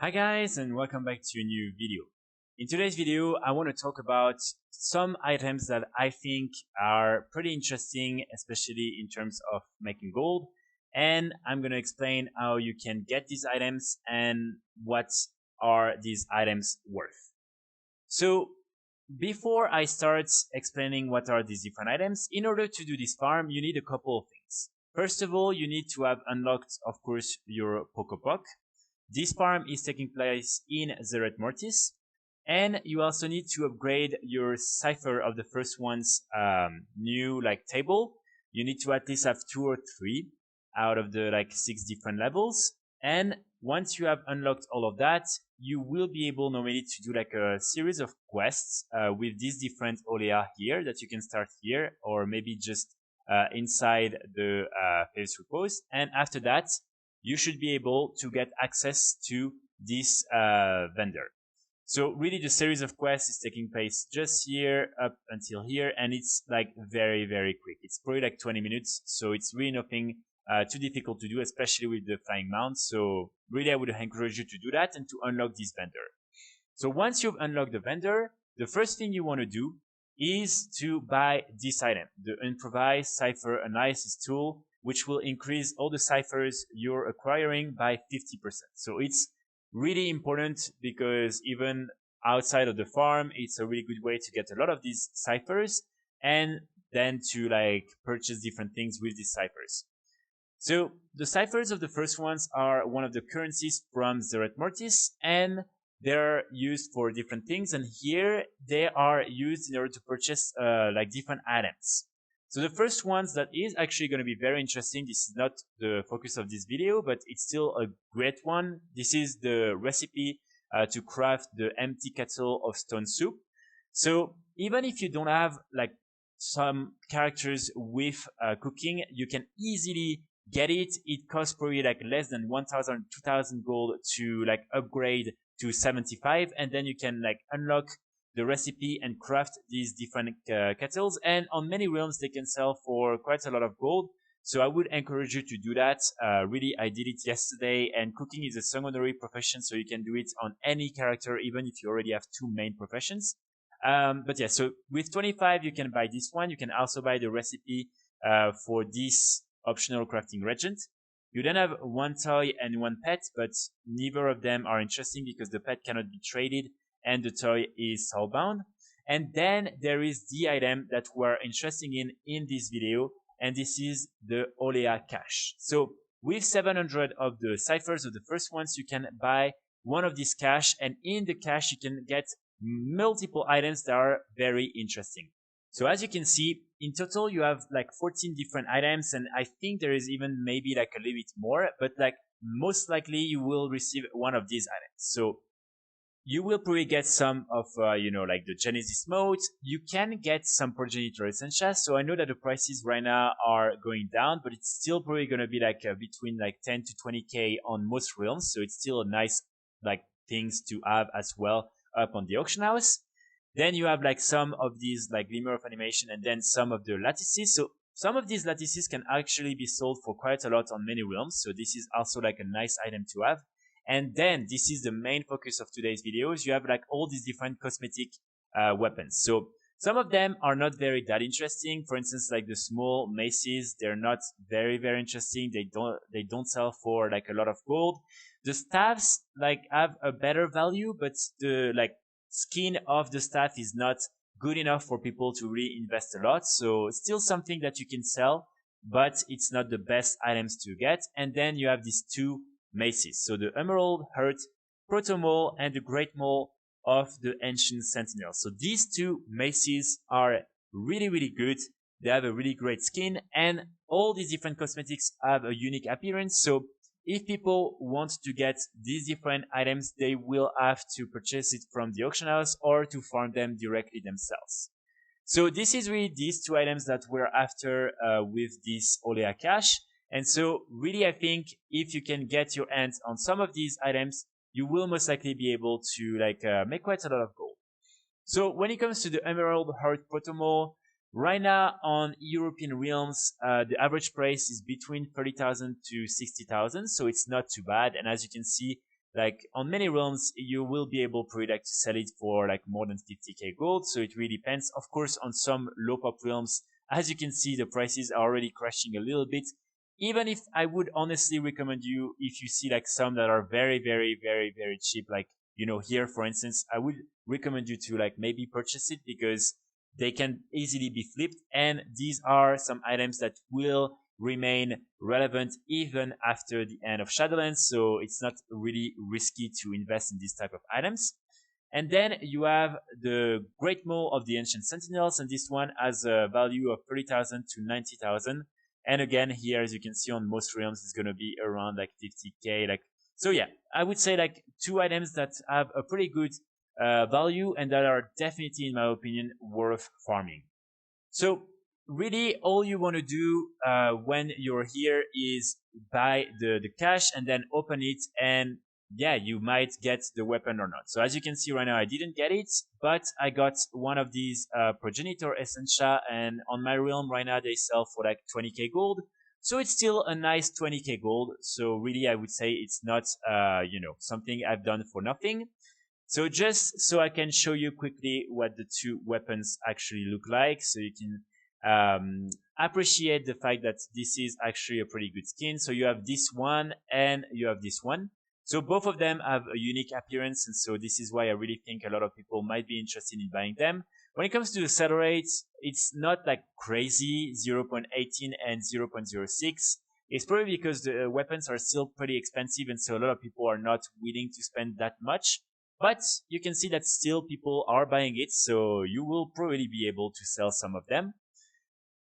Hi guys, and welcome back to a new video. In today's video, I want to talk about some items that I think are pretty interesting, especially in terms of making gold. And I'm going to explain how you can get these items and what are these items worth. So before I start explaining what are these different items, in order to do this farm, you need a couple of things. First of all, you need to have unlocked, of course, your Pokopok. This farm is taking place in Zeret Mortis, and you also need to upgrade your Cypher of the first one's new table. You need to at least have 2 or 3 out of the 6 different levels. And once you have unlocked all of that, you will be able normally to do a series of quests with these different Olea here that you can start here, or maybe just inside the Phase Repose. And after that, you should be able to get access to this vendor. So really the series of quests is taking place just here up until here, and it's very, very quick. It's probably 20 minutes, so it's really nothing too difficult to do, especially with the flying mount. So really I would encourage you to do that and to unlock this vendor. So once you've unlocked the vendor, the first thing you want to do is to buy this item, the improvised Cypher analysis tool, which will increase all the ciphers you're acquiring by 50%. So it's really important because even outside of the farm, it's a really good way to get a lot of these ciphers and then to purchase different things with these ciphers. So the ciphers of the first ones are one of the currencies from Zeret Mortis, and they're used for different things. And here they are used in order to purchase different items. So the first ones that is actually going to be very interesting. This is not the focus of this video, but it's still a great one. This is the recipe to craft the empty kettle of stone soup. So even if you don't have some characters with cooking, you can easily get it. It costs probably less than 1,000, 2,000 gold to upgrade to 75, and then you can unlock the recipe and craft these different kettles. And on many realms they can sell for quite a lot of gold, so I would encourage you to do that. Really, I did it yesterday, and cooking is a secondary profession, so you can do it on any character even if you already have 2 main professions. But yeah, so with 25 you can buy this one. You can also buy the recipe for this optional crafting regent. You then have 1 toy and 1 pet, but neither of them are interesting because the pet cannot be traded and the toy is soulbound. And then there is the item that we're interested in this video, and this is the Olea cache. So with 700 of the ciphers of the first ones, you can buy one of these cache, and in the cache you can get multiple items that are very interesting. So as you can see, in total you have 14 different items, and I think there is even maybe a little bit more, but most likely you will receive one of these items. So you will probably get some of the Genesis mode. You can get some progenitor essentials. So I know that the prices right now are going down, but it's still probably going to be between 10 to 20k on most realms. So it's still a nice things to have as well up on the auction house. Then you have some of these glimmer of animation, and then some of the lattices. So some of these lattices can actually be sold for quite a lot on many realms. So this is also a nice item to have. And then this is the main focus of today's videos. You have all these different cosmetic weapons. So some of them are not that interesting. For instance, the small maces, they're not very interesting. They don't sell for a lot of gold. The staffs have a better value, but the skin of the staff is not good enough for people to really invest a lot. So it's still something that you can sell, but it's not the best items to get. And then you have these 2 maces. So the Emerald Heart Proto Mole and the Great Mole of the Ancient Sentinel. So these 2 maces are really good. They have a really great skin, and all these different cosmetics have a unique appearance. So if people want to get these different items, they will have to purchase it from the auction house or to farm them directly themselves. So this is really these 2 items that we're after with this Olea cache. And so really I think if you can get your hands on some of these items, you will most likely be able to make quite a lot of gold. So when it comes to the Emerald Heart Proto Mole, right now on European realms, the average price is between 30,000 to 60,000. So it's not too bad. And as you can see, like on many realms, you will be able probably like to sell it for like more than 50k gold. So it really depends. Of course, on some low pop realms, as you can see, the prices are already crashing a little bit. Even if I would honestly recommend you, if you see like some that are very, very, very, very cheap, like, you know, here, for instance, I would recommend you to like maybe purchase it because they can easily be flipped. And these are some items that will remain relevant even after the end of Shadowlands. So it's not really risky to invest in these type of items. And then you have the Great Maw of the Ancient Sentinels, and this one has a value of 30,000 to 90,000. And again, here, as you can see on most realms, it's going to be around like 50k. Like, so yeah, I would say like two items that have a pretty good value and that are definitely, in my opinion, worth farming. So really, all you want to do when you're here is buy the cash and then open it, and yeah, you might get the weapon or not. So as you can see right now, I didn't get it, but I got one of these progenitor essentia, and on my realm right now they sell for like 20k gold. So it's still a nice 20k gold. So really, I would say it's not you know, something I've done for nothing. So just so I can show you quickly what the two weapons actually look like, so you can appreciate the fact that this is actually a pretty good skin. So you have this one and you have this one. So both of them have a unique appearance, and so this is why I really think a lot of people might be interested in buying them. When it comes to the sell rates, it's not like crazy, 0.18 and 0.06. It's probably because the weapons are still pretty expensive, and so a lot of people are not willing to spend that much. But you can see that still people are buying it, so you will probably be able to sell some of them.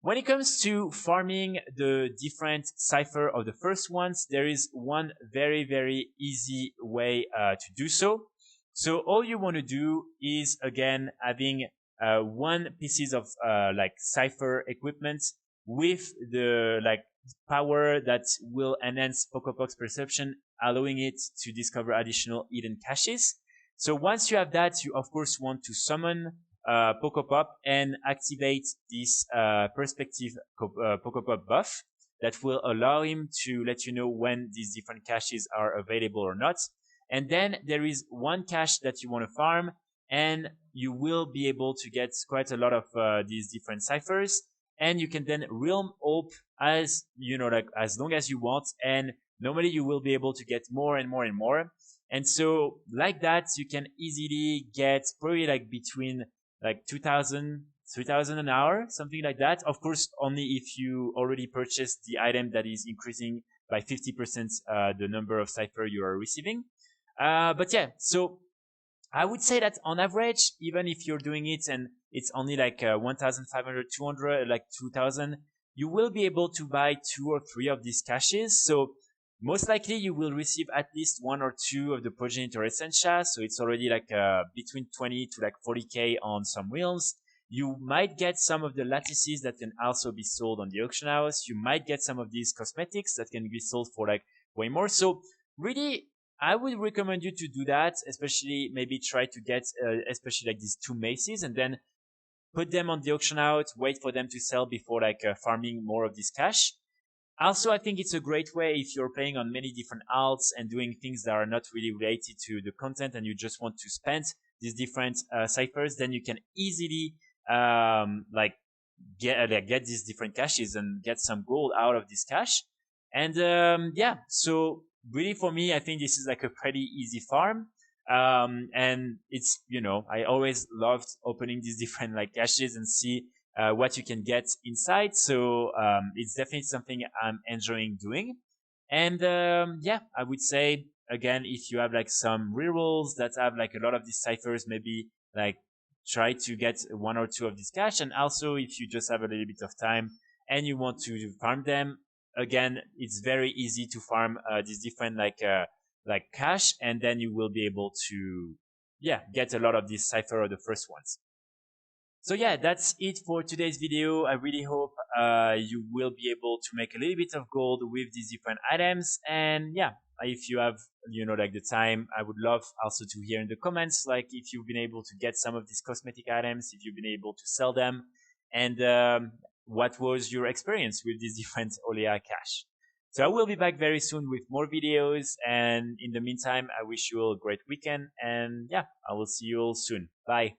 When it comes to farming the different cipher of the first ones, there is one very, very easy way to do so. So all you want to do is, again, having one pieces of like cipher equipment with the like power that will enhance Pocopox perception, allowing it to discover additional hidden caches. So once you have that, you of course want to summon Pokopop and activate this perspective Pokopop buff that will allow him to let you know when these different caches are available or not. And then there is one cache that you want to farm, and you will be able to get quite a lot of these different ciphers. And you can then realm op as, you know, like as long as you want. And normally you will be able to get more and more and more. And so like that, you can easily get probably like between like 2,000, 3,000 an hour, something like that. Of course, only if you already purchased the item that is increasing by 50% the number of cipher you are receiving. But yeah, so I would say that on average, even if you're doing it and it's only like 1,500, 200, like 2,000, you will be able to buy 2 or 3 of these caches. So most likely you will receive at least 1 or 2 of the progenitor essentia. So it's already like between 20 to like 40k on some realms. You might get some of the lattices that can also be sold on the auction house. You might get some of these cosmetics that can be sold for like way more. So really, I would recommend you to do that, especially maybe try to get especially like these 2 maces and then put them on the auction house, wait for them to sell before like farming more of this cash. Also, I think it's a great way if you're playing on many different alts and doing things that are not really related to the content and you just want to spend these different ciphers, then you can easily like get these different caches and get some gold out of this cache. And yeah, so really for me, I think this is like a pretty easy farm. And it's, you know, I always loved opening these different like caches and see what you can get inside. So it's definitely something I'm enjoying doing. And yeah, I would say again, if you have like some rerolls that have like a lot of these ciphers, maybe like try to get 1 or 2 of these cash. And also, if you just have a little bit of time and you want to farm them, again, it's very easy to farm these different like cash, and then you will be able to yeah get a lot of these cipher or the first ones. So yeah, that's it for today's video. I really hope you will be able to make a little bit of gold with these different items. And yeah, if you have, you know, like the time, I would love also to hear in the comments, like if you've been able to get some of these cosmetic items, if you've been able to sell them, and what was your experience with these different Olea cash. So I will be back very soon with more videos. And in the meantime, I wish you all a great weekend. And yeah, I will see you all soon. Bye.